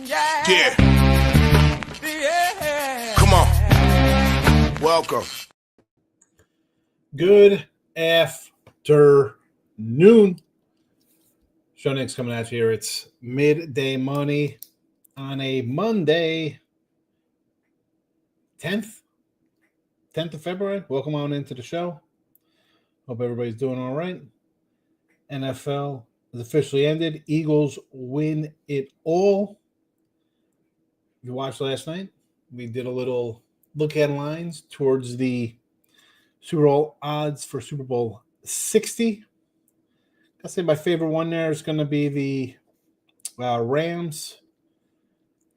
Yeah. Come on. Welcome. Good afternoon. Sean Higgs coming at you here. It's midday money on a Monday, 10th of February. Welcome on into the show. Hope everybody's doing all right. NFL has officially ended. Eagles win it all. If you watched last night, we did a little look at lines towards the Super Bowl odds for Super Bowl 60. I'd say my favorite one there is going to be the Rams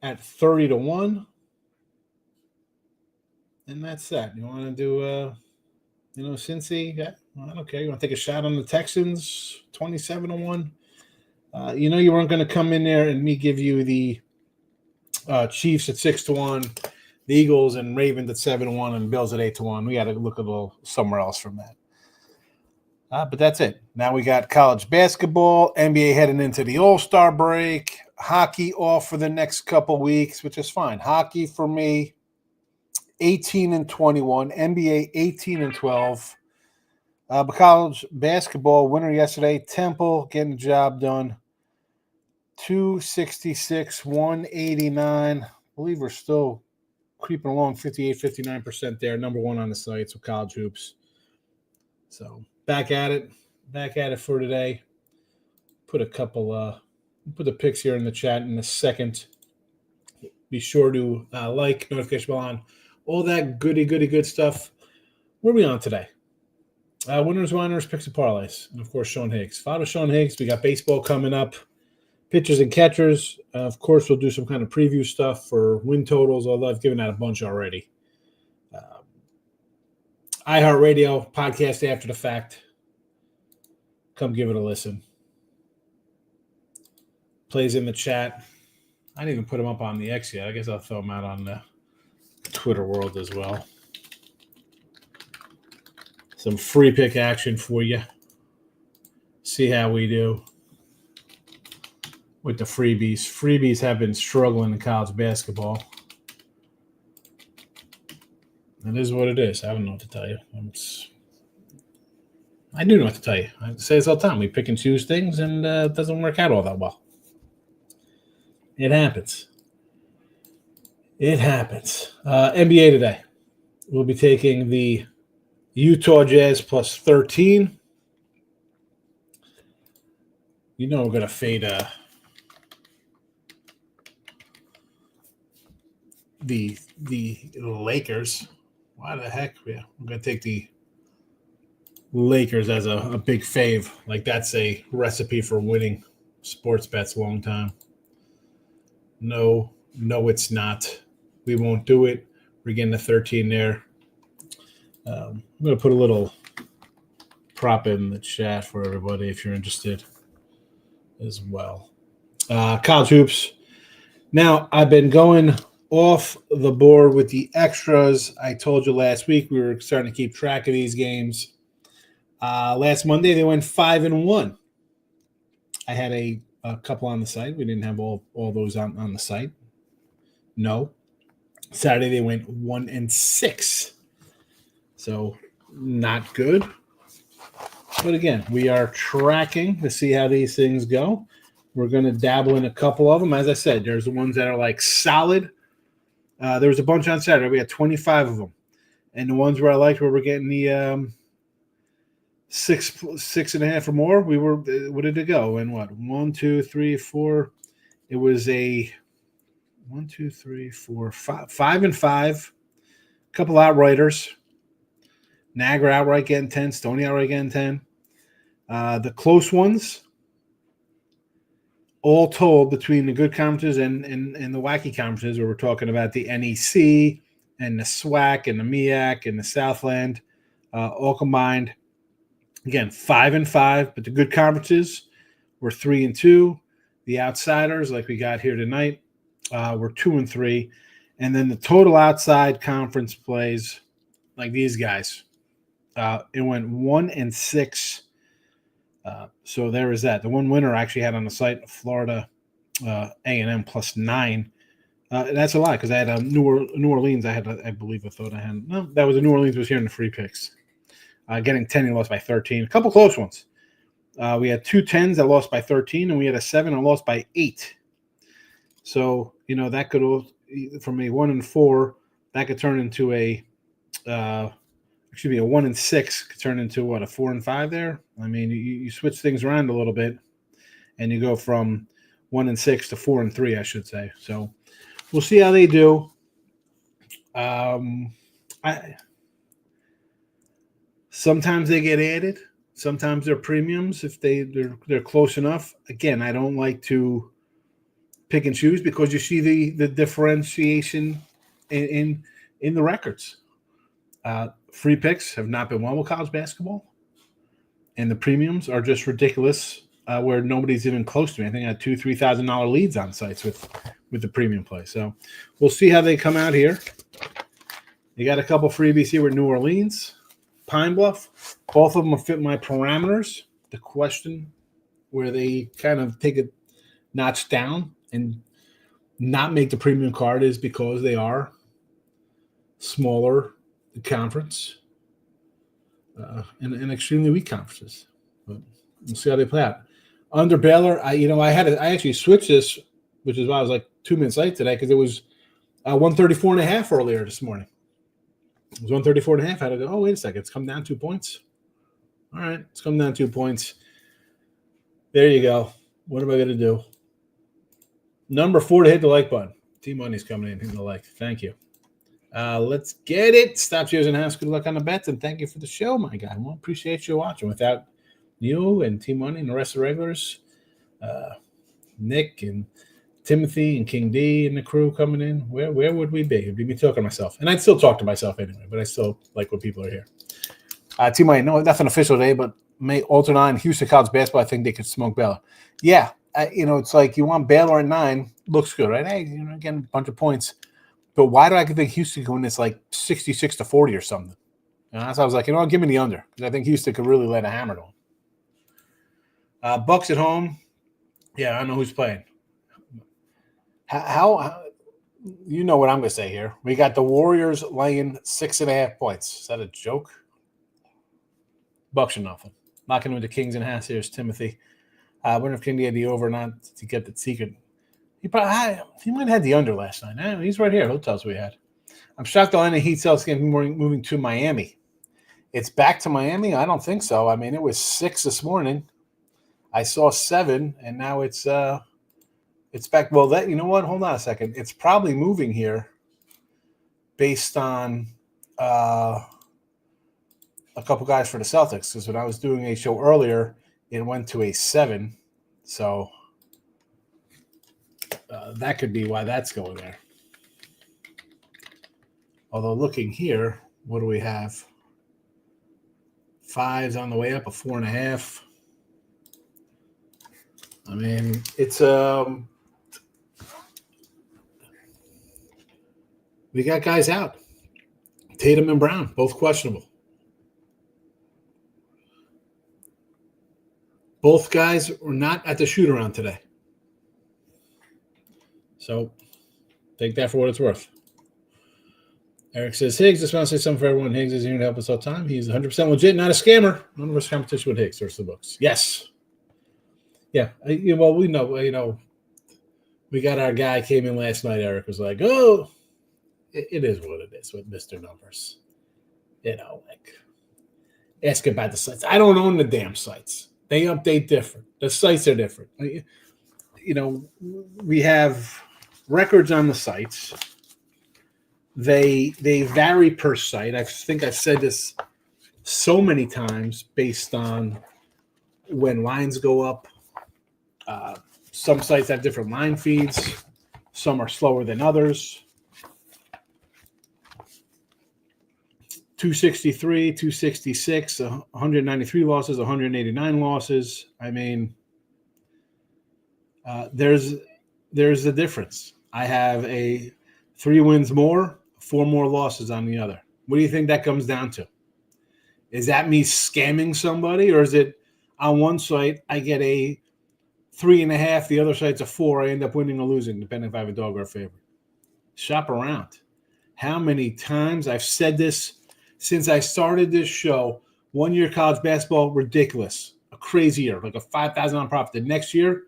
at 30-1. And that's that. You want to do, Cincy? Yeah, well, okay. You want to take a shot on the Texans, 27-1? You weren't going to come in there and me give you the Chiefs at 6-1, the Eagles and Ravens at 7-1, and Bills at 8-1. We got to look a little somewhere else from that. But that's it. Now we got college basketball, NBA heading into the All-Star break, hockey off for the next couple weeks, which is fine. Hockey for me, 18-21, NBA 18-12. But college basketball winner yesterday, Temple getting the job done. 266-189. I believe we're still creeping along 58-59% there. Number one on the sites with college hoops. So back at it for today. Put a couple put the picks here in the chat in a second. Be sure to like, notification bell on, all that good stuff. What are we on today? Winners, whiners, picks and parlays. And of course, Sean Higgs. Follow Sean Higgs. We got baseball coming up. Pitchers and catchers. Of course, we'll do some kind of preview stuff for win totals, although I've given out a bunch already. iHeartRadio podcast after the fact. Come give it a listen. Plays in the chat. I didn't even put them up on the X yet. I guess I'll throw them out on the Twitter world as well. Some free pick action for you. See how we do with the freebies. Freebies have been struggling in college basketball. It is what it is. I don't know what to tell you. I do know what to tell you. I say this all the time. We pick and choose things, and it doesn't work out all that well. It happens. NBA today. We'll be taking the Utah Jazz plus 13. We're going to fade the Lakers. Why the heck? Yeah, I'm going to take the Lakers as a big fave. Like that's a recipe for winning sports bets a long time. No, it's not. We won't do it. We're getting the 13 there. I'm going to put a little prop in the chat for everybody if you're interested as well. College hoops. Now, I've been going off the board with the extras. I told you last week we were starting to keep track of these games. Last Monday, they went 5-1. I had a couple on the site. We didn't have all those on the site. No. Saturday, they went 1-6. So, not good. But again, we are tracking to see how these things go. We're going to dabble in a couple of them. As I said, there's the ones that are like solid. There was a bunch on Saturday. We had 25 of them. And the ones where I liked where we're getting the 6.5 or more, we were, what did it go? And what? 1, 2, 3, 4. It was a 1, 2, 3, 4, 5 a couple outriders. Niagara outright getting 10, Stony outright getting 10. The close ones, all told, between the good conferences and the wacky conferences, where we're talking about the NEC and the SWAC and the MEAC and the Southland, all combined. Again, 5-5, but the good conferences were 3-2. The outsiders, like we got here tonight, were 2-3. And then the total outside conference plays, like these guys, it went 1-6. So there is that. The one winner I actually had on the site, Florida A&M +9. That's a lot because I had New Orleans. I believe I thought I had. No, that was New Orleans was here in the free picks. Getting 10, he lost by 13. A couple close ones. We had 2 10s that lost by 13, and we had a 7 that lost by 8. So, that could, from a 1 and 4, that could turn into a 1 and 6 could turn into what, a 4 and 5 there? I mean, you switch things around a little bit, and you go from 1 and 6 to 4 and 3, I should say. So we'll see how they do. Sometimes they get added. Sometimes they're premiums if they're close enough. Again, I don't like to pick and choose because you see the differentiation in the records. Free picks have not been well with college basketball, and the premiums are just ridiculous. Where nobody's even close to me. I think I had $2,000-$3,000 leads on sites with the premium play. So we'll see how they come out here. You got a couple freebies here with New Orleans, Pine Bluff. Both of them will fit my parameters. The question where they kind of take a notch down and not make the premium card is because they are smaller conference and extremely weak conferences. But we'll see how they play out. Under Baylor, I actually switched this, which is why I was like 2 minutes late today because it was 134.5 earlier this morning. It was 134.5. I had to go, oh, wait a second. It's come down 2 points. All right. It's come down 2 points. There you go. What am I going to do? Number 4 to hit the like button. T-Money's coming in, hitting the like. Thank you. Let's get it. Stop using house. Good luck on the bets, and thank you for the show, my guy. Well, appreciate you watching. Without you and T-Money and the rest of the regulars, Nick and Timothy and King D and the crew coming in, where would we be? I'd be talking to myself. And I'd still talk to myself anyway, but I still like when people are here. T-Money, no, nothing official today, but May alter 9, Houston College basketball, I think they could smoke Baylor. Yeah, it's like you want Baylor at 9. Looks good, right? Hey, again, a bunch of points. But why do I think Houston could win this like 66-40 or something? And that's why I was like, give me the under. Because I think Houston could really let a hammer to them. Bucks at home. Yeah, I know who's playing. How you know what I'm going to say here. We got the Warriors laying 6.5 points. Is that a joke? Bucks or nothing. Not going to win the Kings and half. Here's Timothy. I wonder if King had the over or not to get the secret. He might have had the under last night. He's right here. He'll tell us what he had. I'm shocked the Atlanta Heat Celtics game moving to Miami. It's back to Miami? I don't think so. I mean, it was 6 this morning. I saw 7, and now it's back. Well, you know what? Hold on a second. It's probably moving here based on a couple guys for the Celtics. Because when I was doing a show earlier, it went to a 7. So that could be why that's going there. Although looking here, what do we have? 5's on the way up, a 4.5. I mean, it's we got guys out. Tatum and Brown, both questionable. Both guys were not at the shoot-around today. So take that for what it's worth. Eric says, Higgs, just want to say something for everyone. Higgs is here to help us all the time. He's 100% legit, not a scammer. None of us competition with Higgs. There's the books. Yes. Yeah. Well, we know, we got our guy came in last night. Eric was like, oh, it is what it is with Mr. Numbers. Ask about the sites. I don't own the damn sites. They update different. The sites are different. We have records on the sites. They vary per site. I think I've said this so many times based on when lines go up. Some sites have different line feeds. Some are slower than others. 263, 266, 193 losses, 189 losses. I mean, there's a difference. I have 3 wins more, 4 more losses on the other. What do you think that comes down to? Is that me scamming somebody, or is it on one site I get a 3.5. The other side's a 4. I end up winning or losing, depending if I have a dog or a favorite. Shop around. How many times I've said this since I started this show? 1 year college basketball, ridiculous, a crazy year, like a 5,000 on profit. The next year,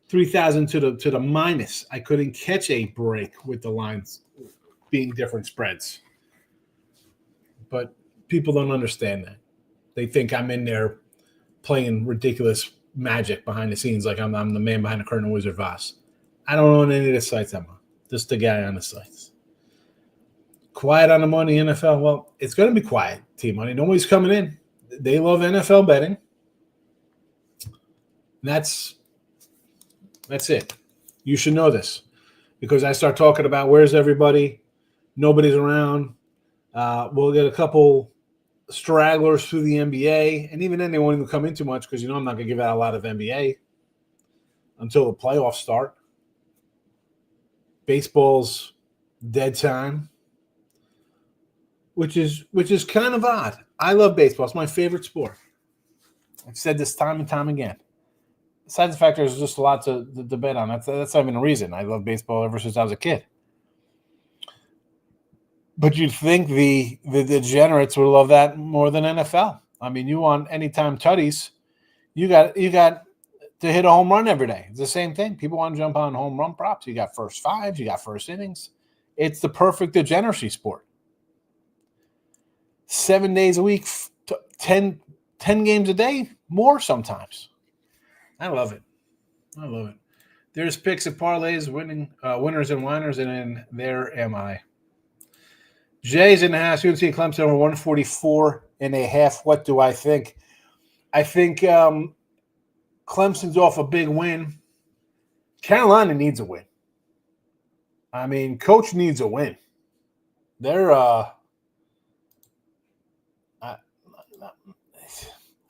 3,000 to the minus. I couldn't catch a break with the lines being different spreads. But people don't understand that. They think I'm in there playing ridiculous magic behind the scenes, like I'm the man behind the curtain, Wizard Voss. I don't own any of the sites I'm on. Just the guy on the sites. Quiet on the money, NFL. Well, it's going to be quiet, T-Money. Nobody's coming in. They love NFL betting. That's it. You should know this because I start talking about where's everybody. Nobody's around. We'll get a couple stragglers through the NBA, and even then they won't even come in too much because I'm not going to give out a lot of NBA until the playoffs start. Baseball's dead time, which is kind of odd. I love baseball. It's my favorite sport. I've said this time and time again. Besides the fact there's just a lot to bet on. That's not even a reason. I love baseball ever since I was a kid. But you'd think the degenerates would love that more than NFL. I mean, you want anytime tutties, you got to hit a home run every day. It's the same thing. People want to jump on home run props. You got first fives, you got first innings. It's the perfect degeneracy sport. 7 days a week, 10 games a day, more sometimes. I love it. There's picks and parlays, winners and whiners, and then there am I. Jay's in the house. UNC Clemson over 144.5. What do I think? I think Clemson's off a big win. Carolina needs a win. I mean, Coach needs a win. They're I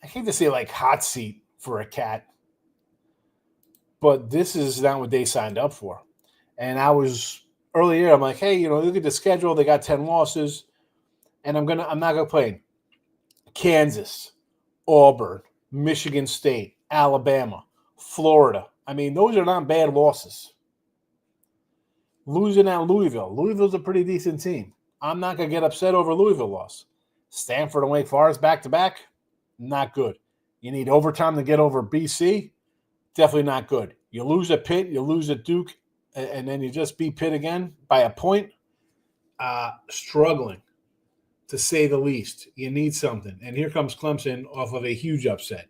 hate to say like hot seat for a cat, but this is not what they signed up for. And I was earlier, I'm like, hey, look at the schedule. They got 10 losses, and I'm not gonna play Kansas, Auburn, Michigan State, Alabama, Florida. I mean, those are not bad losses. Losing at Louisville. Louisville's a pretty decent team. I'm not gonna get upset over Louisville loss. Stanford and Wake Forest back-to-back, not good. You need overtime to get over BC, definitely not good. You lose at Pitt, you lose at Duke, and then you just beat Pitt again by a point. Struggling, to say the least. You need something. And here comes Clemson off of a huge upset.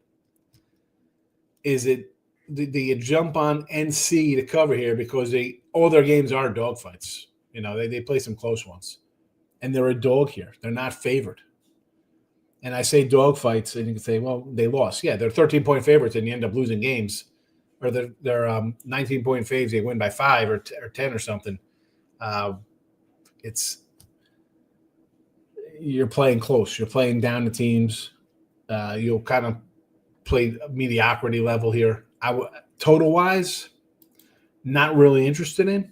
Is it do you jump on NC to cover here because all their games are dogfights? They play some close ones. And they're a dog here. They're not favored. And I say dogfights, and you can say, well, they lost. Yeah, they're 13-point favorites, and you end up losing games. Or they're 19-point faves, they win by 5 or 10 or something. You're playing close. You're playing down the teams. You'll kind of play mediocrity level here. Total-wise, not really interested in.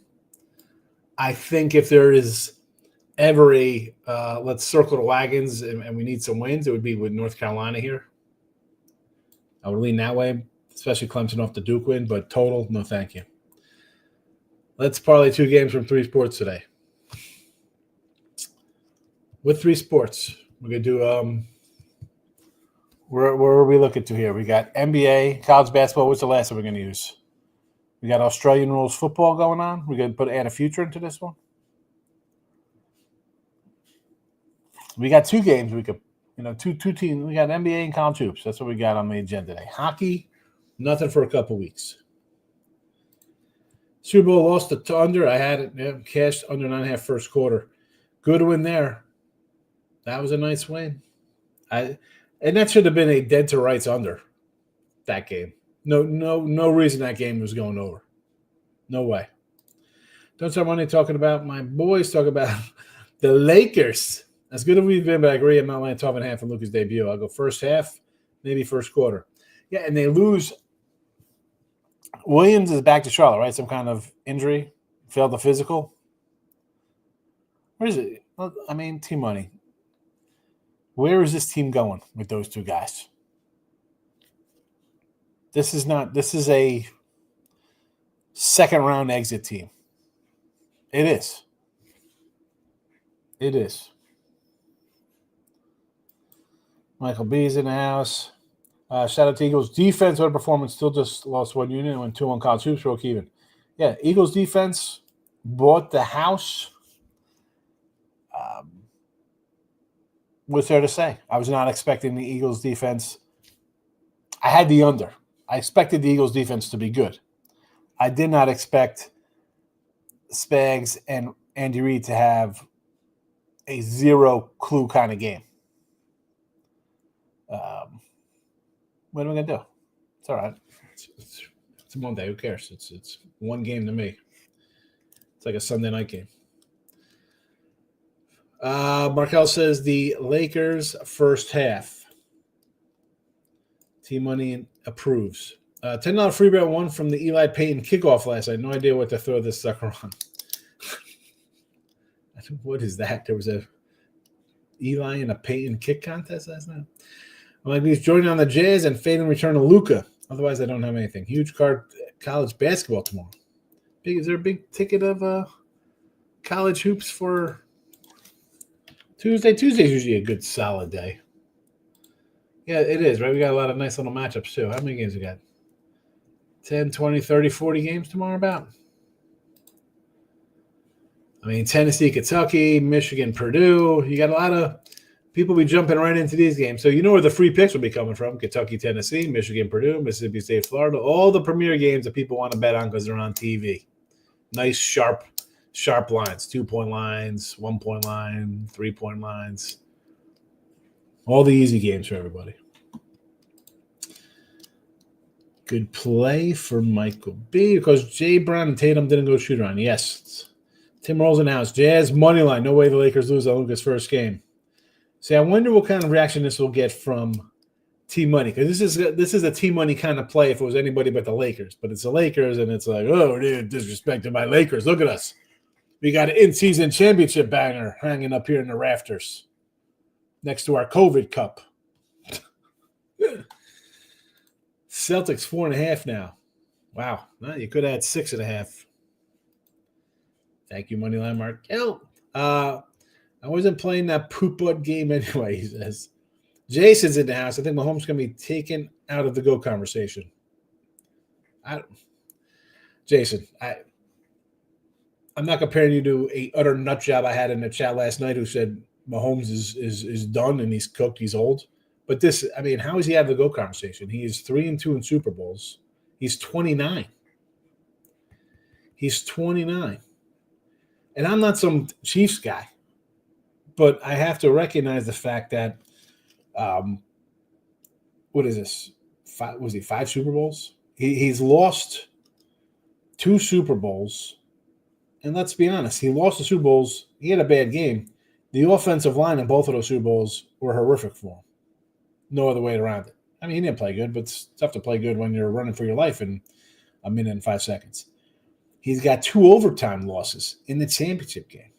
I think if there is ever a let's circle the wagons and we need some wins, it would be with North Carolina here. I would lean that way, especially Clemson off the Duke win, but total, no thank you. Let's parlay 2 games from 3 sports today. With 3 sports, we're going to do where are we looking to here? We got NBA, college basketball. What's the last one we're going to use? We got Australian rules football going on. We're going to add a future into this one. We got 2 games. We could, two teams. We got NBA and college hoops. That's what we got on the agenda today. Hockey, nothing for a couple weeks. Super Bowl lost to under. I had it cashed under 9.5 first quarter. Good win there. That was a nice win. And that should have been a dead to rights under that game. No reason that game was going over. No way. Don't start money talking about my boys. Talk about the Lakers. As good as we've been, but I agree I'm not laying 12.5 from Luka's debut. I'll go first half, maybe first quarter. Yeah, and they lose. Williams is back to Charlotte, right? Some kind of injury, failed the physical. Where is it? I mean, T-Money. Where is this team going with those 2 guys? This is a second round exit team. It is. It is. Michael B's in the house. Shout out to Eagles defense. What a performance. Still just lost one unit and went 2 on college hoops. Broke even. Yeah, Eagles defense bought the house. What's there to say? I was not expecting the Eagles defense. I had the under. I expected the Eagles defense to be good. I did not expect Spags and Andy Reid to have a zero clue kind of game. What am I going to do? It's all right. It's a Monday. Who cares? It's one game to me. It's like a Sunday night game. Markel says the Lakers first half. T-Money approves. $10 free bet one from the Eli Payton kickoff last night. No idea what to throw this sucker on. What is that? There was a Eli and a Payton kick contest last night. I'm like, he's joining on the Jazz and fading return to Luka. Otherwise, I don't have anything. Huge card college basketball tomorrow. Is there a big ticket of college hoops for Tuesday? Tuesday's usually a good solid day. Yeah, it is, right? We got a lot of nice little matchups, too. How many games we got? 10, 20, 30, 40 games tomorrow about? I mean, Tennessee, Kentucky, Michigan, Purdue. You got a lot of people be jumping right into these games. So you know where the free picks will be coming from. Kentucky, Tennessee, Michigan, Purdue, Mississippi State, Florida. All the premier games that people want to bet on because they're on TV. Nice, sharp lines. 2-point lines, 1-point line, 3-point lines. All the easy games for everybody. Good play for Michael B. Because Jay Brown and Tatum didn't go shoot around. Yes. Tim Rolls in the house. Jazz money line. No way the Lakers lose on Luka's first game. See, I wonder what kind of reaction this will get from T-Money. Because this is a T-Money kind of play if it was anybody but the Lakers. But it's the Lakers, and it's like, oh, dude, disrespected my Lakers. Look at us. We got an in-season championship banner hanging up here in the rafters next to our COVID cup. Celtics 4.5 now. Wow. Well, you could add 6.5. Thank you, Moneyline Markel. I wasn't playing that poop butt game anyway, he says. Jason's in the house. I think Mahomes going to be taken out of the GOAT conversation. Jason, I'm not comparing you to a utter nut job I had in the chat last night who said Mahomes is done and he's cooked, he's old. But this, I mean, how is he out of the GOAT conversation? He is 3-2 in Super Bowls. He's 29. He's 29. And I'm not some Chiefs guy, but I have to recognize the fact that, what is this? Five Super Bowls? He's lost 2 Super Bowls. And let's be honest, he lost the Super Bowls. He had a bad game. The offensive line in both of those Super Bowls were horrific for him. No other way around it. I mean, he didn't play good, but it's tough to play good when you're running for your life in a minute and 5 seconds. He's got 2 overtime losses in the championship game.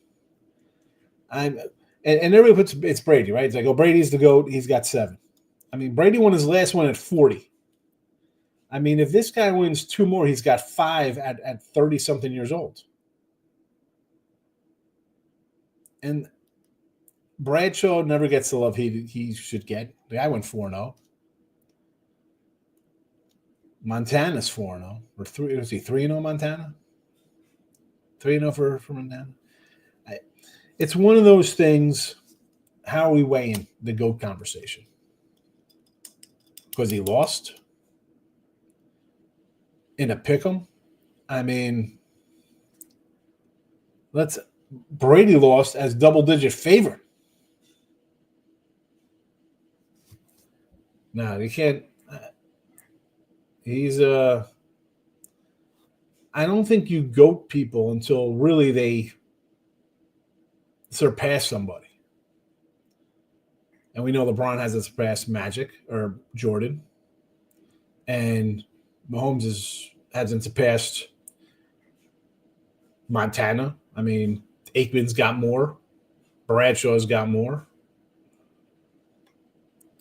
And everybody puts it's Brady, right? It's like, oh, Brady's the GOAT. He's got 7. I mean, Brady won his last one at 40. I mean, if this guy wins 2 more, he's got 5 at 30-something years old. And Bradshaw never gets the love he should get. The guy went 4-0. Montana's 4-0. Or 3, was he 3-0 Montana? 3-0 for Montana. It's one of those things. How are we weighing the GOAT conversation? Because he lost in a pick'em. I mean, Brady lost as double-digit favorite. No, you can't. I don't think you GOAT people until really they surpass somebody. And we know LeBron hasn't surpassed Magic or Jordan. And Mahomes hasn't surpassed Montana. I mean, Aikman's got more. Bradshaw's got more.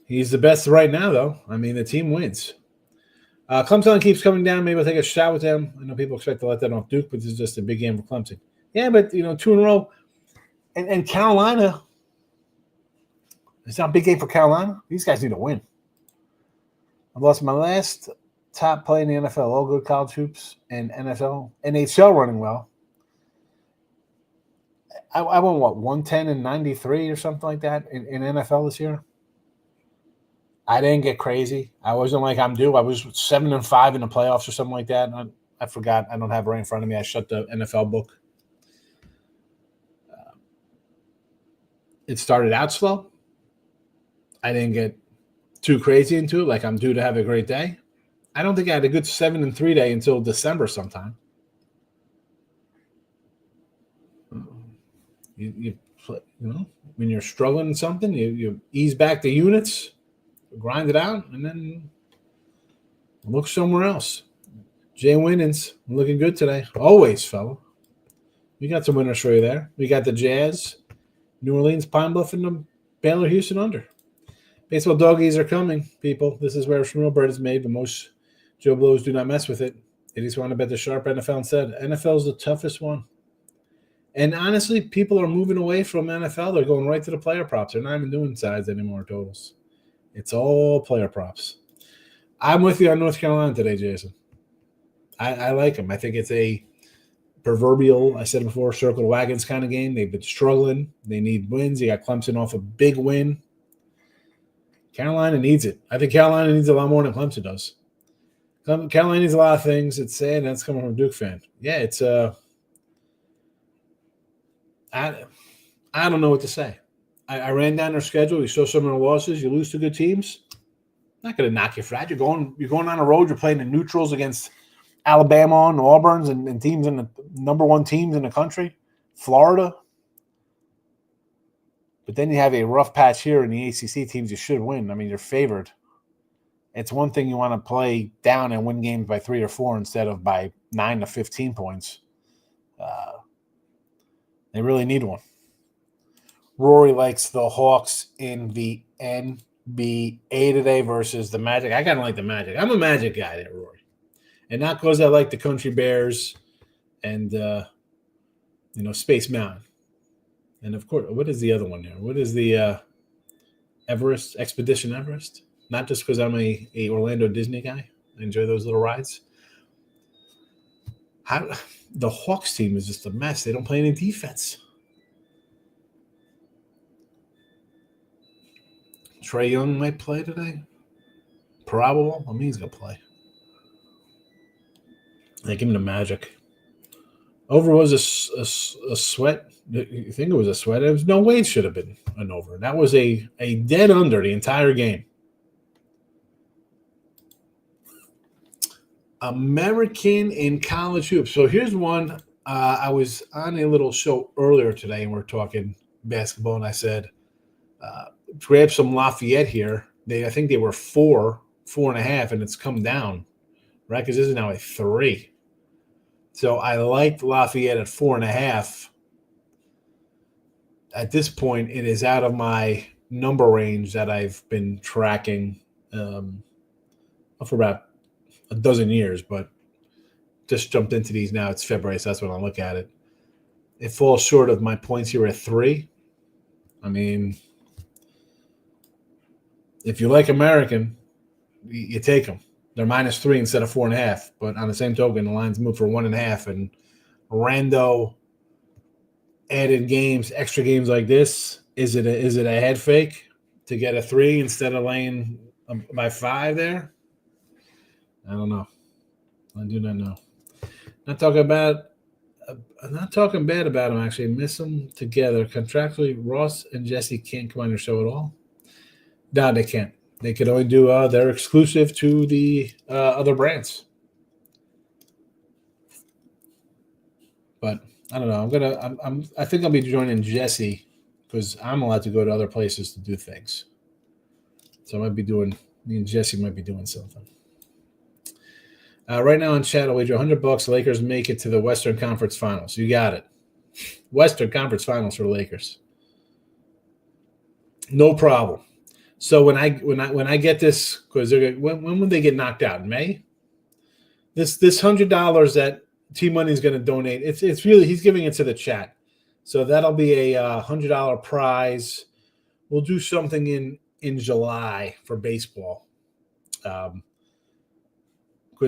He's the best right now, though. I mean, the team wins. Clemson keeps coming down. Maybe I'll take a shot with them. I know people expect to let that off Duke, but this is just a big game for Clemson. Yeah, but, 2 in a row. And Carolina, it's not a big game for Carolina. These guys need to win. I've lost my last top play in the NFL, all good college hoops and NFL. NHL running well. I won, 110 and 93 or something like that in NFL this year. I didn't get crazy. I wasn't like I'm due. I was 7-5 in the playoffs or something like that. I forgot. I don't have it right in front of me. I shut the NFL book. It started out slow. I didn't get too crazy into it, like I'm due to have a great day. I don't think I had a good 7-3 day until December sometime. You when you're struggling in something, you ease back the units, grind it out, and then look somewhere else. Jay Winnings looking good today. Always, fella. We got some winners for you there. We got the Jazz, New Orleans, Pine Bluff, and the Baylor Houston under. Baseball doggies are coming, people. This is where Shmuel is made, but most Joe Blows do not mess with it. They just want to bet the sharp NFL instead. NFL is the toughest one. And honestly, people are moving away from NFL. They're going right to the player props. They're not even doing sides anymore, totals. It's all player props. I'm with you on North Carolina today, Jason. I like them. I think it's a proverbial, I said it before, circle the wagons kind of game. They've been struggling. They need wins. You got Clemson off a big win. Carolina needs it. I think Carolina needs a lot more than Clemson does. Carolina needs a lot of things. It's sad. That's coming from a Duke fan. Yeah, it's I don't know what to say. I ran down their schedule. You saw some of the losses. You lose to good teams. Not going to knock you for that. You're going on the road. You're playing the neutrals against Alabama and Auburn's and teams in the number one teams in the country, Florida. But then you have a rough patch here in the ACC teams you should win. I mean, you're favored. It's one thing you want to play down and win games by 3 or 4 instead of by 9 to 15 points. They really need one. Rory likes the Hawks in the NBA today versus the Magic. I kind of like the Magic. I'm a Magic guy there, Rory. And not because I like the Country Bears and, Space Mountain. And, of course, what is the other one there? What is the Everest, Expedition Everest? Not just because I'm a Orlando Disney guy. I enjoy those little rides. The Hawks team is just a mess. They don't play any defense. Trae Young might play today. Probable. I mean, he's going to play. They give him the Magic. Over was a sweat. You think it was a sweat? There was no way it should have been an over. That was a dead under the entire game. American in college hoops. So here's one. I was on a little show earlier today, and we're talking basketball, and I said, grab some Lafayette here. I think they were 4.5, and it's come down, right? Because this is now a 3. So I liked Lafayette at 4.5. At this point, it is out of my number range that I've been tracking for about a dozen years, but just jumped into these now. It's February, so that's when I look at it. It falls short of my points here at 3. I mean, if you like American, you take them. They're -3 instead of 4.5. But on the same token, the lines move for 1.5. And rando added games, extra games like this, is it a head fake to get a 3 instead of laying by 5 there? I don't know. I do not know. Not talking bad about them, actually. Miss them together. Contractually, Ross and Jesse can't come on your show at all. No, they can't. They could only do they're exclusive to the other brands. But I don't know. I think I'll be joining Jesse because I'm allowed to go to other places to do things. So me and Jesse might be doing something. Right now in chat, I'll wager $100 Lakers make it to the Western Conference Finals. You got it. Western Conference Finals for the Lakers. No problem. So when I get this, because when would they get knocked out? In May? This $100 that T Money is going to donate. It's really he's giving it to the chat, so that'll be a $100 prize. We'll do something in July for baseball, because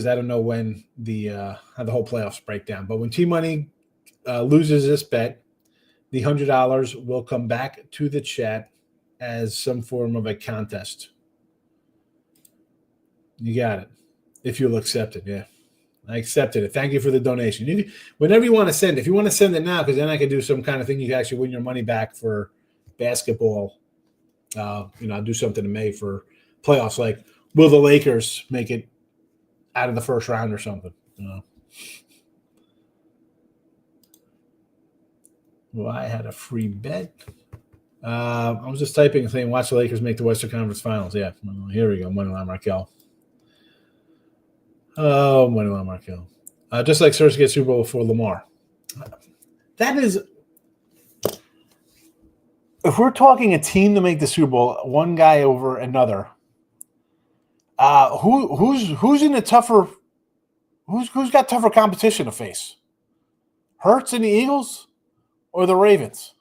I don't know when how the whole playoffs break down. But when T Money loses this bet, the $100 will come back to the chat as some form of a contest. You got it. If you'll accept it, yeah. I accepted it. Thank you for the donation. Whenever you want to send it, if you want to send it now, because then I can do some kind of thing, you can actually win your money back for basketball. I'll do something in May for playoffs. Like, will the Lakers make it out of the first round or something? Well, I had a free bet. I was just typing saying, watch the Lakers make the Western Conference Finals. Yeah, well, here we go. Moneyline Markel. Oh, Moneyline Markel. Just like Cersei gets Super Bowl before Lamar. That is, if we're talking a team to make the Super Bowl, one guy over another, who's in a tougher, who's got tougher competition to face? Hurts and the Eagles or the Ravens?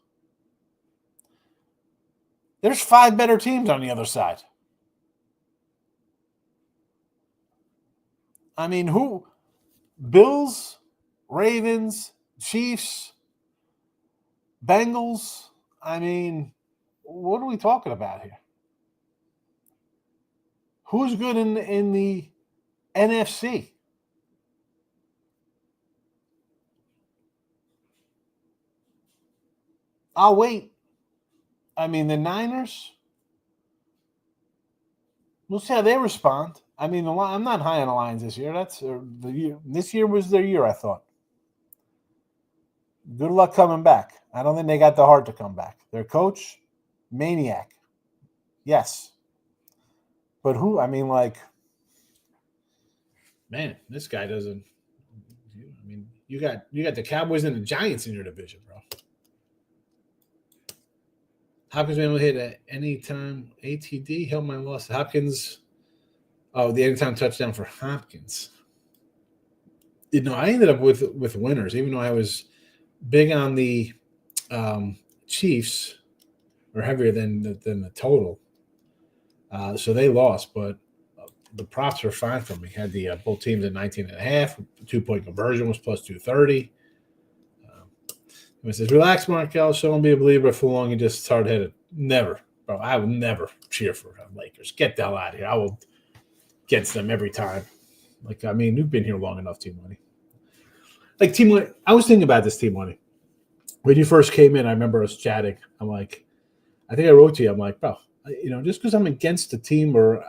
There's 5 better teams on the other side. I mean, who? Bills, Ravens, Chiefs, Bengals. I mean, what are we talking about here? Who's good in the NFC? I'll wait. I mean, the Niners, we'll see how they respond. I mean, I'm not high on the Lions this year. That's the year. This year was their year, I thought. Good luck coming back. I don't think they got the heart to come back. Their coach, maniac. Yes. But who? I mean, like, man, this guy doesn't. I mean, you got the Cowboys and the Giants in your division, bro. Hopkins been able to hit at any time. ATD help my loss. Hopkins. Oh, the anytime touchdown for Hopkins. I ended up with winners, even though I was big on the Chiefs, or heavier than the total. So they lost, but the props were fine for me. Had the both teams at 19.5. 2-point conversion was plus 230. It says, relax, Markel. So don't be a believer for long. You just hard-headed. Never. Bro, I will never cheer for the Lakers. Get the hell out of here. I will against them every time. Like, I mean, you've been here long enough, Team Money. Like, Team Money, I was thinking about this, Team Money. When you first came in, I remember us chatting. I'm like, I think I wrote to you. I'm like, bro, just because I'm against a team or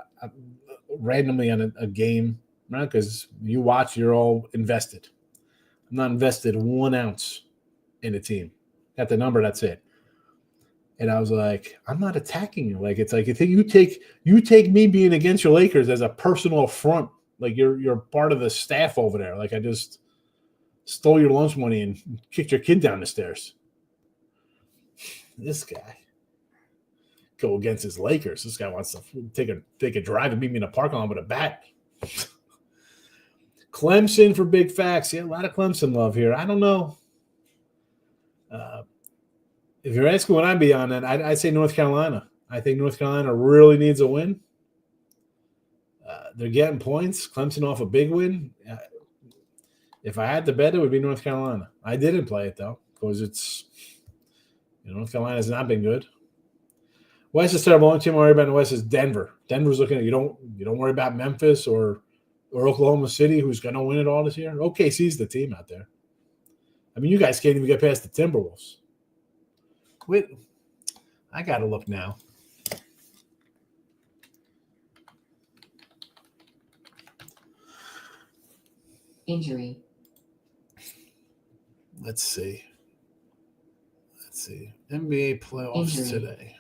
randomly on a game, right? Because you watch, you're all invested. I'm not invested 1 ounce in a team. Got the number, that's it. And I was like, I'm not attacking you. Like, it's like you take me being against your Lakers as a personal affront. Like you're part of the staff over there. Like I just stole your lunch money and kicked your kid down the stairs. This guy go against his Lakers. This guy wants to take a drive and meet me in a parking lot with a bat. Clemson for big facts. Yeah, a lot of Clemson love here. I don't know. If you're asking what I'd be on, then I'd say North Carolina. I think North Carolina really needs a win. They're getting points. Clemson off a big win. If I had to bet, it would be North Carolina. I didn't play it, though, because it's North Carolina has not been good. West is terrible. Only team I worry about in the West is Denver. Denver's looking at you don't worry about Memphis or Oklahoma City, who's going to win it all this year. OKC's the team out there. I mean, you guys can't even get past the Timberwolves. Wait, I got to look now. Injury. Let's see. NBA playoffs Injury. today.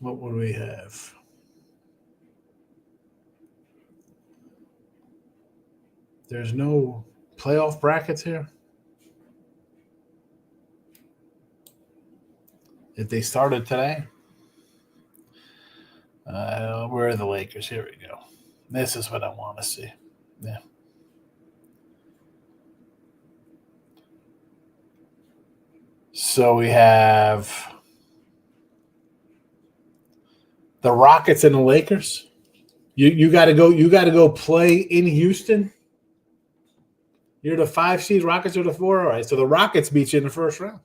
What would we have? There's no playoff brackets here. if they started today. Where are the Lakers? Here we go. This is what I want to see. Yeah. So we have the Rockets and the Lakers. You got to go. You got to go play in Houston. You're the 5 seed. Rockets are the 4. All right. So the Rockets beat you in the first round.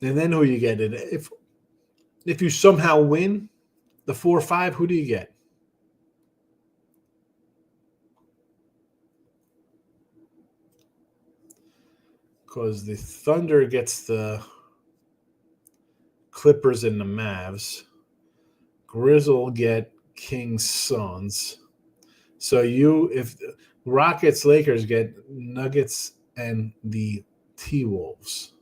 And then who you get? If you somehow win the 4-5, who do you get? Because the Thunder gets the Clippers and the Mavs. Grizzle get Kings Suns. So if Rockets Lakers get Nuggets and the T-Wolves.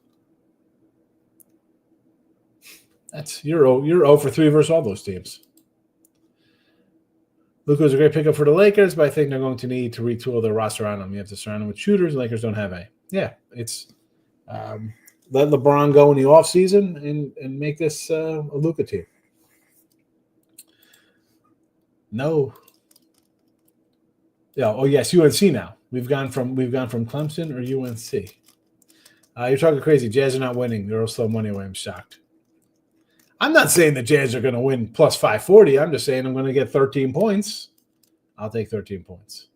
You're 0 for 3 versus all those teams. Luka was a great pickup for the Lakers, but I think they're going to need to retool their roster on them. You have to surround them with shooters. Lakers don't have any. Yeah, it's let LeBron go in the offseason and make this a Luka team. No. Yeah. Oh yes, UNC now. We've gone from Clemson or UNC. You're talking crazy. Jazz are not winning. They're still money away. I'm shocked. I'm not saying the Jazz are going to win plus 540. I'm just saying I'm going to get 13 points. I'll take 13 points.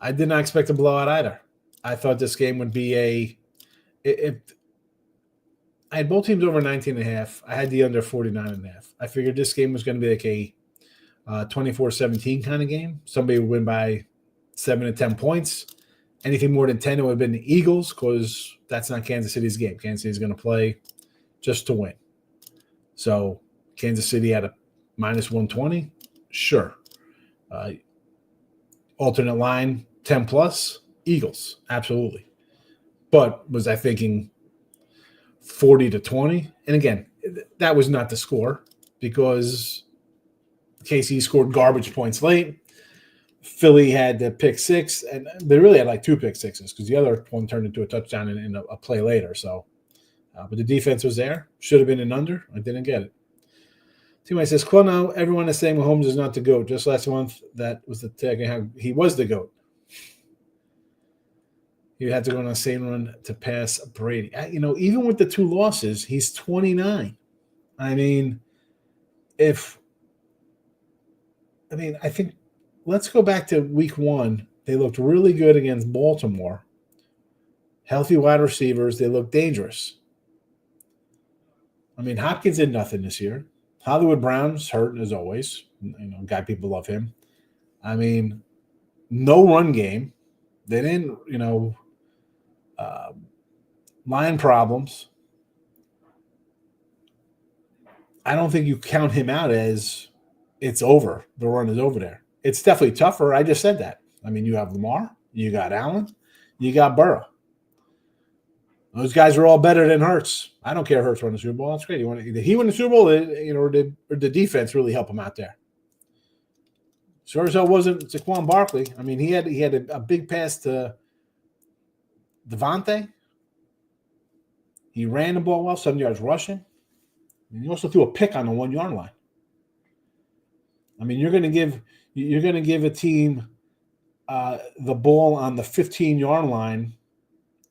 I did not expect a blowout either. I thought this game would be I had both teams over 19.5. I had the under 49.5. I figured this game was going to be like a 24-17 kind of game. Somebody would win by 7 to 10 points. Anything more than 10, it would have been the Eagles because that's not Kansas City's game. Kansas City's going to play just to win. So Kansas City at a minus 120, sure. Alternate line, 10 plus, Eagles, absolutely. But was I thinking 40 to 20? And again, that was not the score because KC scored garbage points late. Philly had the pick 6, and they really had like 2 pick 6s because the other one turned into a touchdown in a play later. So, but the defense was there. Should have been an under. I didn't get it. Teammate says, Quino, everyone is saying Mahomes is not the GOAT. Just last month, that was the tag. He was the GOAT. He had to go on a insane run to pass Brady. Even with the 2 losses, he's 29. I think let's go back to week 1. They looked really good against Baltimore. Healthy wide receivers. They looked dangerous. Hopkins did nothing this year. Hollywood Brown's hurt as always. Guy people love him. No run game. They didn't, line problems. I don't think you count him out as it's over. The run is over there. It's definitely tougher. I just said that. You have Lamar, you got Allen, you got Burrow. Those guys are all better than Hurts. I don't care if Hurts won the Super Bowl. That's great. Did he win the Super Bowl, or did the defense really help him out there? Sure as hell wasn't Saquon Barkley. He had a big pass to Devontae. He ran the ball well, 7 yards rushing. And he also threw a pick on the 1 yard line. You're going to give a team the ball on the 15 yard line.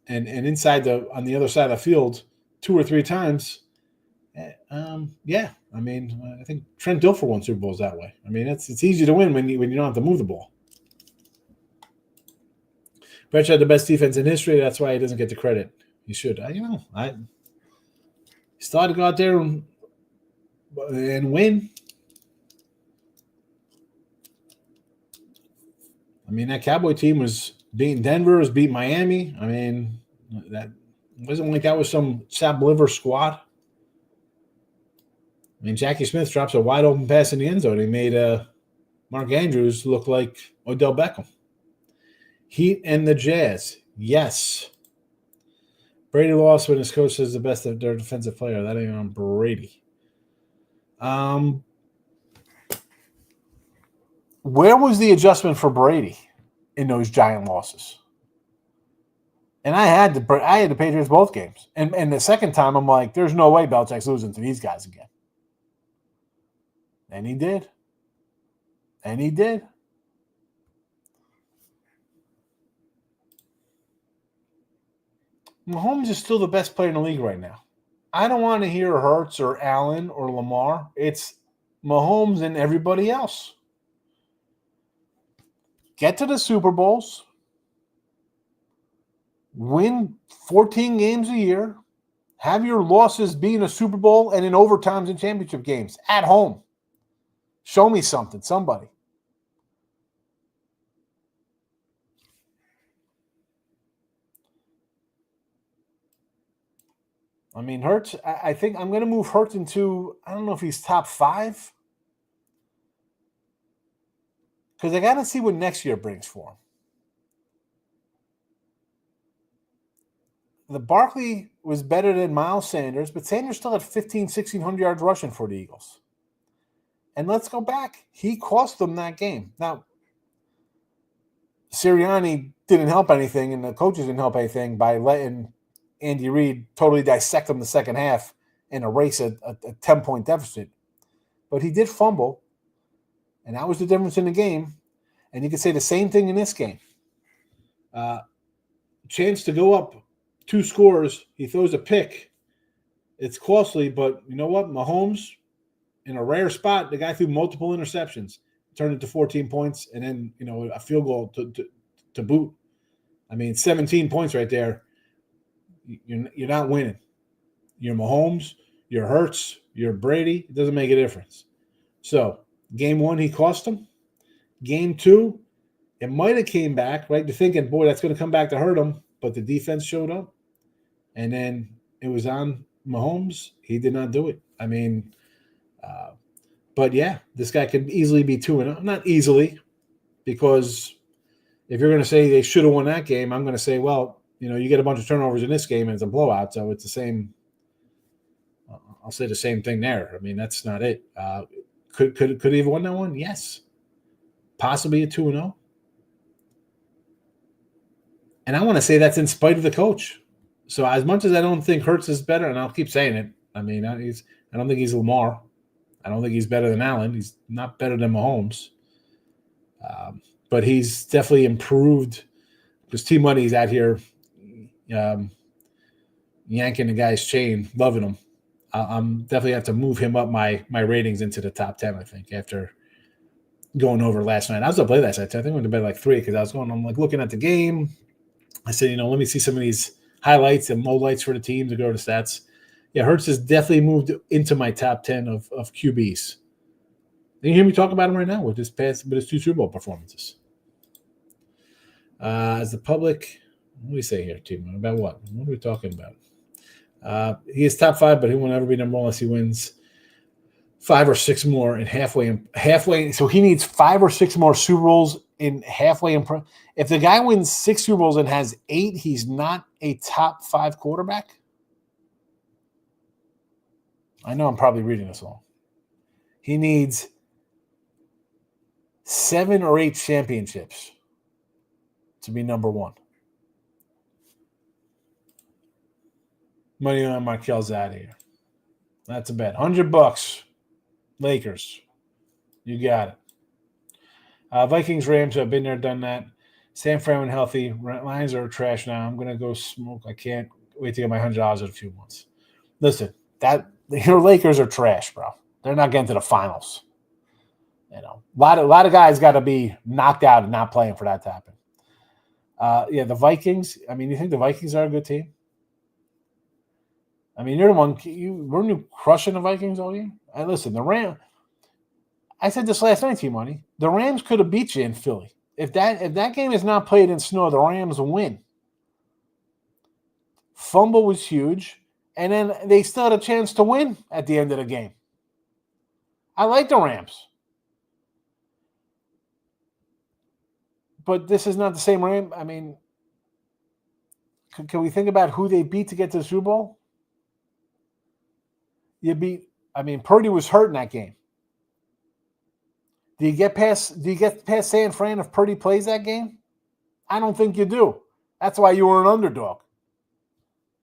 And inside on the other side of the field 2 or 3 times, yeah. I think Trent Dilfer won Super Bowls that way. It's easy to win when you don't have to move the ball. Brett had the best defense in history. That's why he doesn't get the credit. He should. He still had to go out there and win. That Cowboy team was beating Denver, was beating Miami. That wasn't like that was some sap liver squad. Jackie Smith drops a wide open pass in the end zone. He made Mark Andrews look like Odell Beckham. Heat and the Jazz. Yes. Brady lost when his coach is the best of their defensive player. That ain't on Brady. Where was the adjustment for Brady in those giant losses? And I had the Patriots both games. And the second time, I'm like, there's no way Belichick's losing to these guys again. And he did. And he did. Mahomes is still the best player in the league right now. I don't want to hear Hurts or Allen or Lamar. It's Mahomes and everybody else. Get to the Super Bowls. Win 14 games a year. Have your losses be in a Super Bowl and in overtimes and championship games at home. Show me something, somebody. I mean, Hurts, I think I'm going to move Hurts into, I don't know if he's top 5. Because I got to see what next year brings for him. The Barkley was better than Miles Sanders, but Sanders still had 1,600 yards rushing for the Eagles. And let's go back. He cost them that game. Now, Sirianni didn't help anything, and the coaches didn't help anything by letting Andy Reid totally dissect them the second half and erase a 10-point deficit. But he did fumble, and that was the difference in the game. And you could say the same thing in this game. Chance to go up 2 scores, he throws a pick. It's costly, but you know what? Mahomes, in a rare spot, the guy threw multiple interceptions, turned into 14 points, and then a field goal to boot. I mean, 17 points right there. You're not winning. You're Mahomes, you're Hurts, you're Brady. It doesn't make a difference. So, game 1, he cost him. Game 2, it might have came back, right? You're thinking, boy, that's going to come back to hurt him, but the defense showed up. And then it was on Mahomes. He did not do it. I mean, but yeah, this guy could easily be 2-0. Not easily, because if you're going to say they should have won that game, I'm going to say, well, you get a bunch of turnovers in this game and it's a blowout, so it's the same. I'll say the same thing there. I mean, that's not it. Could he have won that one? Yes. Possibly a 2-0. And I want to say that's in spite of the coach. So as much as I don't think Hurts is better, and I'll keep saying it, I mean, I don't think he's Lamar. I don't think he's better than Allen. He's not better than Mahomes. But he's definitely improved, because T-Money's out here yanking the guy's chain, loving him. I'm definitely have to move him up my ratings into the top 10, I think, after going over last night. I was up late last night. I think I went to bed like 3 because I'm like looking at the game. I said, let me see some of these highlights and lowlights for the team to go to stats. Yeah, Hurts has definitely moved into my top 10 of QBs. You hear me talk about him right now with his 2 Super Bowl performances. As the public, what do we say here, team? About what? What are we talking about? He is top 5, but he will never be number 1 unless he wins 5 or 6 more in halfway. So he needs 5 or 6 more Super Bowls in halfway. If the guy wins 6 Super Bowls and has 8, he's not a top 5 quarterback. I know I'm probably reading this wrong. He needs 7 or 8 championships to be number 1. Money on Markel's out of here. That's a bet. $100. Lakers. You got it. Vikings, Rams, I've been there, done that. San Fran when healthy. Lions are trash now. I'm going to go smoke. I can't wait to get my $100 in a few months. Listen, your Lakers are trash, bro. They're not getting to the finals. A lot of guys got to be knocked out and not playing for that to happen. The Vikings. I mean, you think the Vikings are a good team? I mean, you're the one. Weren't you crushing the Vikings all year? And listen, the Rams. I said this last night, T-Money. The Rams could have beat you in Philly. If that game is not played in snow, the Rams win. Fumble was huge, and then they still had a chance to win at the end of the game. I like the Rams. But this is not the same Rams. I mean, can we think about who they beat to get to the Super Bowl? Purdy was hurt in that game. Do you get past San Fran if Purdy plays that game? I don't think you do. That's why you were an underdog.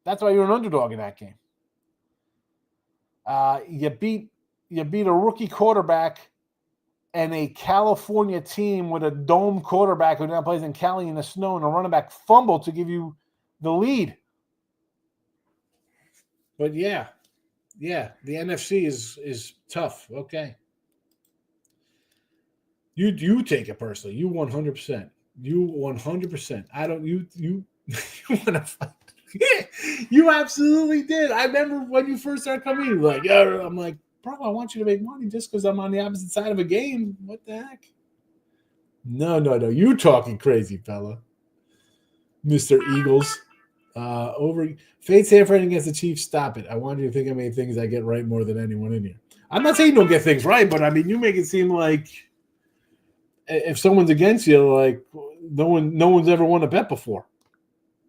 That's why you were an underdog in that game. You beat a rookie quarterback and a California team with a dome quarterback who now plays in Cali in the snow, and a running back fumbled to give you the lead. But yeah, the NFC is tough. Okay. You take it personally. You 100%. You 100%. I don't. You want to fight. You absolutely did. I remember when you first started coming. You were like, yeah. I'm like, bro, I want you to make money just because I'm on the opposite side of a game. What the heck? No. You talking crazy, fella. Mr. Eagles. Over Fade Sanford against the Chiefs. Stop it. I want you to think how many things I get right more than anyone in here. I'm not saying you don't get things right, but I mean, you make it seem like if someone's against you, like no one's ever won a bet before.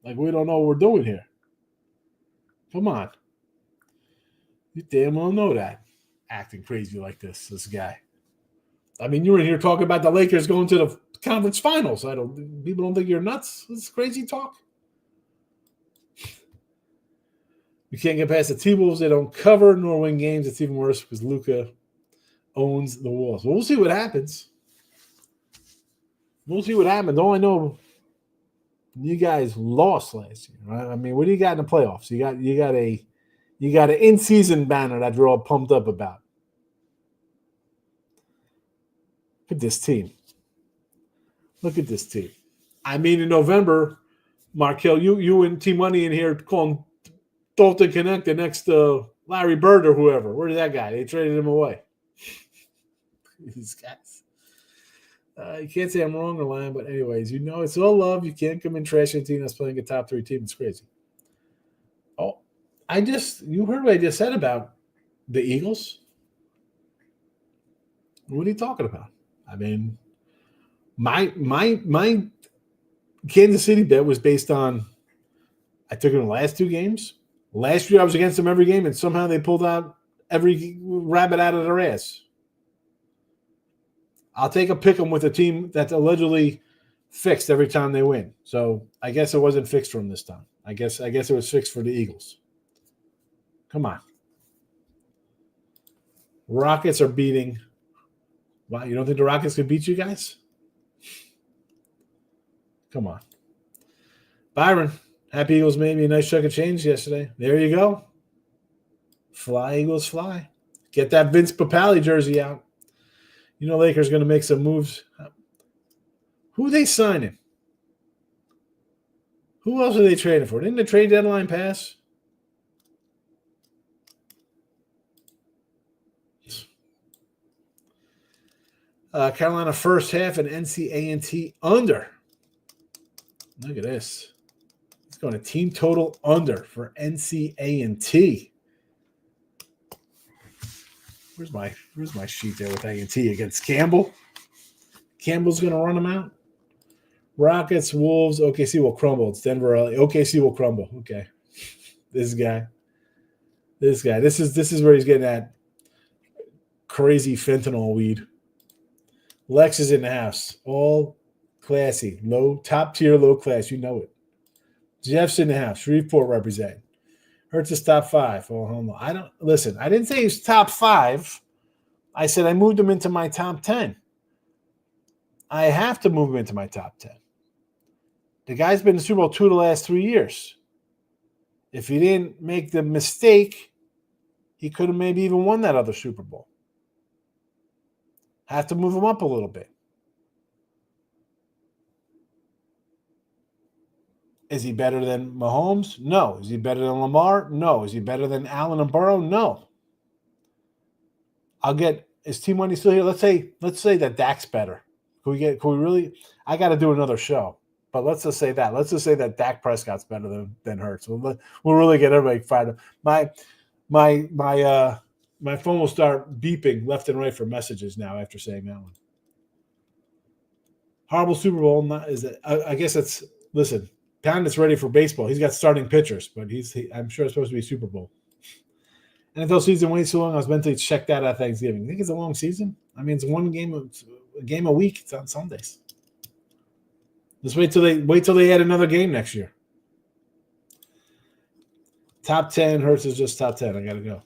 Like we don't know what we're doing here. Come on. You damn well know that. Acting crazy like this guy. I mean, you were in here talking about the Lakers going to the conference finals. People don't think you're nuts. This is crazy talk. You can't get past the T-Wolves. They don't cover nor win games. It's even worse because Luka owns the Wolves. We'll see what happens. We'll see what happens. All I know, you guys lost last year, right? I mean, what do you got in the playoffs? You got an in-season banner that you're all pumped up about. Look at this team. I mean, in November, Markel, you and T Money in here calling Dalton Connect the next Larry Bird or whoever. Where's that guy? They traded him away. These guys. You can't say I'm wrong or lying, but anyways, it's all love. You can't come in trashing a team that's playing a top 3 team. It's crazy. Oh, you heard what I just said about the Eagles? What are you talking about? I mean, my Kansas City bet was based on I took them the last 2 games. Last year I was against them every game, and somehow they pulled out every rabbit out of their ass. I'll take a pick 'em with a team that's allegedly fixed every time they win. So I guess it wasn't fixed for them this time. I guess it was fixed for the Eagles. Come on. Rockets are beating. Wow, you don't think the Rockets could beat you guys? Come on. Byron, happy Eagles made me a nice chunk of change yesterday. There you go. Fly, Eagles, fly. Get that Vince Papale jersey out. Lakers going to make some moves. Who are they signing? Who else are they trading for? Didn't the trade deadline pass? Carolina first half and NCAA under. Look at this. It's going to team total under for NCAA. Where's my sheet there with A&T against Campbell? Campbell's going to run them out. Rockets, Wolves, OKC will crumble. It's Denver, LA. OKC will crumble. Okay. This guy. This is where he's getting that crazy fentanyl weed. Lex is in the house. All classy. Top tier, low class. You know it. Jeff's in the house. Shreveport represent. Hurts is top 5. Oh, hold on. I didn't say he's top 5. I said I moved him into my top 10. I have to move him into my top 10. The guy's been in the Super Bowl 2 of the last 3 years. If he didn't make the mistake, he could have maybe even won that other Super Bowl. Have to move him up a little bit. Is he better than Mahomes? No. Is he better than Lamar? No. Is he better than Allen and Burrow? No. Is Team Money still here? Let's say that Dak's better. Can we really? I got to do another show. But let's just say that. Let's just say that Dak Prescott's better than Hurts. We'll really get everybody fired up. My phone will start beeping left and right for messages now after saying that one. Horrible Super Bowl. I guess it's listen. Pound's ready for baseball. He's got starting pitchers, but I'm sure it's supposed to be Super Bowl. NFL season waiting so long. I was mentally checked out at Thanksgiving. You think it's a long season? I mean, it's a game a week. It's on Sundays. Just wait till they add another game next year. Top 10. Hurts is just top 10. I got to go.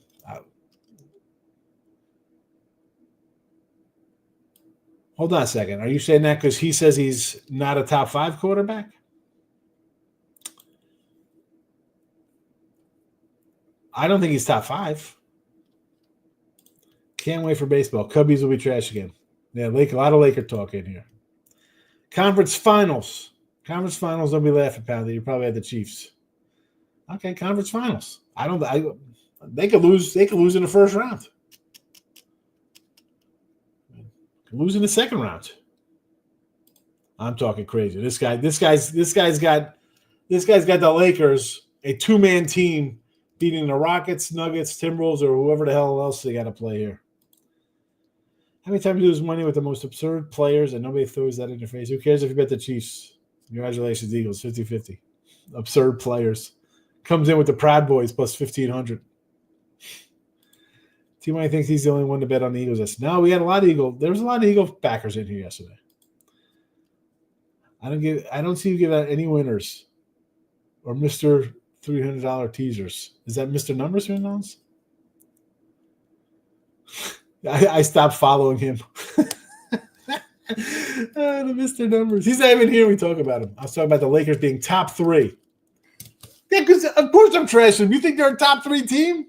Hold on a second. Are you saying that because he says he's not a top 5 quarterback? I don't think he's top 5. Can't wait for baseball. Cubbies will be trash again. Yeah, a lot of Laker talk in here. Conference finals. Conference finals, don't be laughing, Poundie. You probably had the Chiefs. Okay, conference finals. They could lose. They could lose in the first round. Lose in the second round. I'm talking crazy. This guy's got the Lakers, a 2-man team, beating the Rockets, Nuggets, Timberwolves, or whoever the hell else they got to play here. How many times do you lose money with the most absurd players and nobody throws that in your face? Who cares if you bet the Chiefs? Congratulations, Eagles, 50-50. Absurd players. Comes in with the Proud Boys plus 1,500. T-Money thinks he's the only one to bet on the Eagles. No, we had a lot of Eagle. There was a lot of Eagle backers in here yesterday. I don't see you give out any winners or Mr. $300 teasers. Is that Mr. Numbers who knows? I stopped following him. The Mr. Numbers. He's not even here when we talk about him. I was talking about the Lakers being top 3. Yeah, because of course I'm trashing them. You think they're a top 3 team?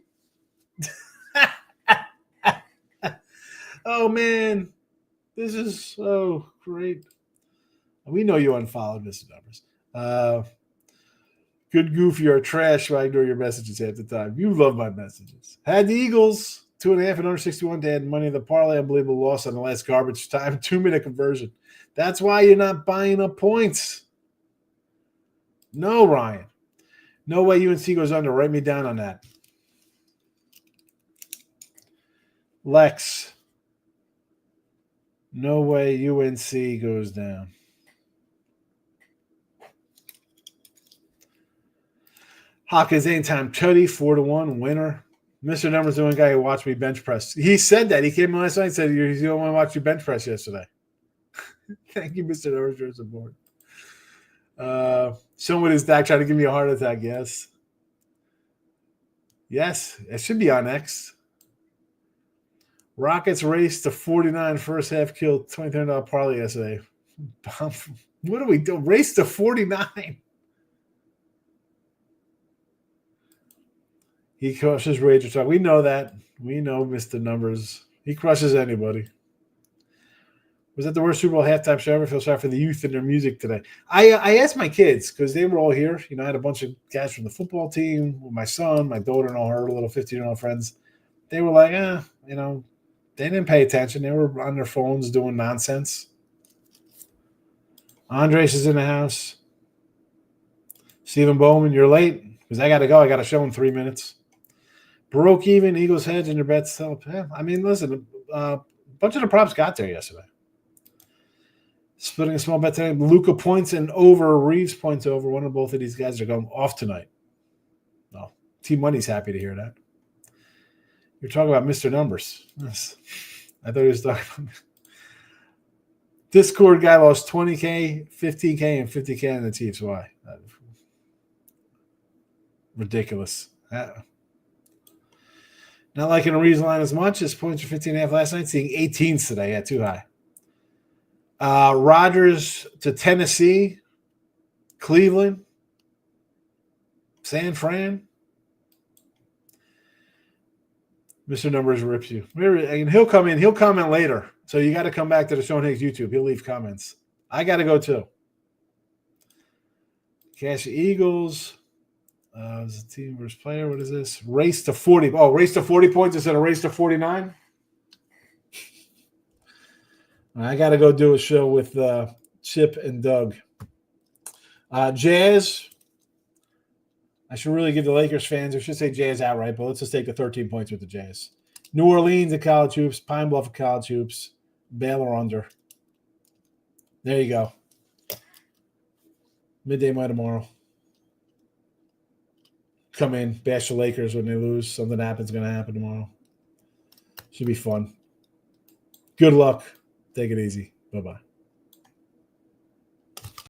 Oh, man. This is so great. We know you unfollowed Mr. Numbers. Good goof, you're trash, so I ignore your messages half the time. You love my messages. Had the Eagles 2.5 and under 61 to add money in the parlay. Unbelievable loss on the last garbage time 2-minute conversion. That's why you're not buying up points. No, Ryan. No way UNC goes under. Write me down on that. Lex. No way UNC goes down. Hawkins anytime. Chuddy 4-1 winner. Mr. Numbers, the only guy who watched me bench press. He said that. He came in last night and said he's the only one who watched you bench press yesterday. Thank you, Mr. Numbers, for your support. Someone is back trying to give me a heart attack. Yes. Yes, it should be on X. Rockets race to 49 first half, killed $23 parlay yesterday. What do we do? Race to 49. He crushes Rager Talk. We know that. We know Mr. Numbers. He crushes anybody. Was that the worst Super Bowl halftime show ever? I feel sorry for the youth and their music today. I asked my kids because they were all here. You know, I had a bunch of guys from the football team, my son, my daughter, and all her little 15-year-old friends. They were like, you know, they didn't pay attention. They were on their phones doing nonsense. Andres is in the house. Stephen Bowman, you're late because I got to go. I got a show in 3 minutes. Broke even, Eagles hedge, and your bets help. Yeah, I mean, listen, a bunch of the props got there yesterday. Splitting a small bet today. Luka points and over. Reeves points over. One or both of these guys are going off tonight. No, Team Money's happy to hear that. You're talking about Mr. Numbers. Yes. I thought he was talking about Discord guy lost 20K, 15K, and 50K in the Chiefs. Why? Ridiculous. Not liking a reason line as much as points for 15.5 last night. Seeing 18s today. Yeah, too high. Rodgers to Tennessee, Cleveland, San Fran. Mr. Numbers rips you. And he'll come in. He'll comment later. So you got to come back to the Sean Higgs YouTube. He'll leave comments. I got to go too. Cash Eagles. Is a team versus player. What is this? Race to 40. Oh, race to 40 points instead of race to 49. I got to go do a show with Chip and Doug. Jazz. I should really give the Lakers fans, I should say Jazz outright, but let's just take the 13 points with the Jazz. New Orleans at college hoops. Pine Bluff at college hoops. Baylor under. There you go. Midday by tomorrow. Come in, bash the Lakers when they lose. Something happens going to happen tomorrow. Should be fun. Good luck. Take it easy. Bye-bye.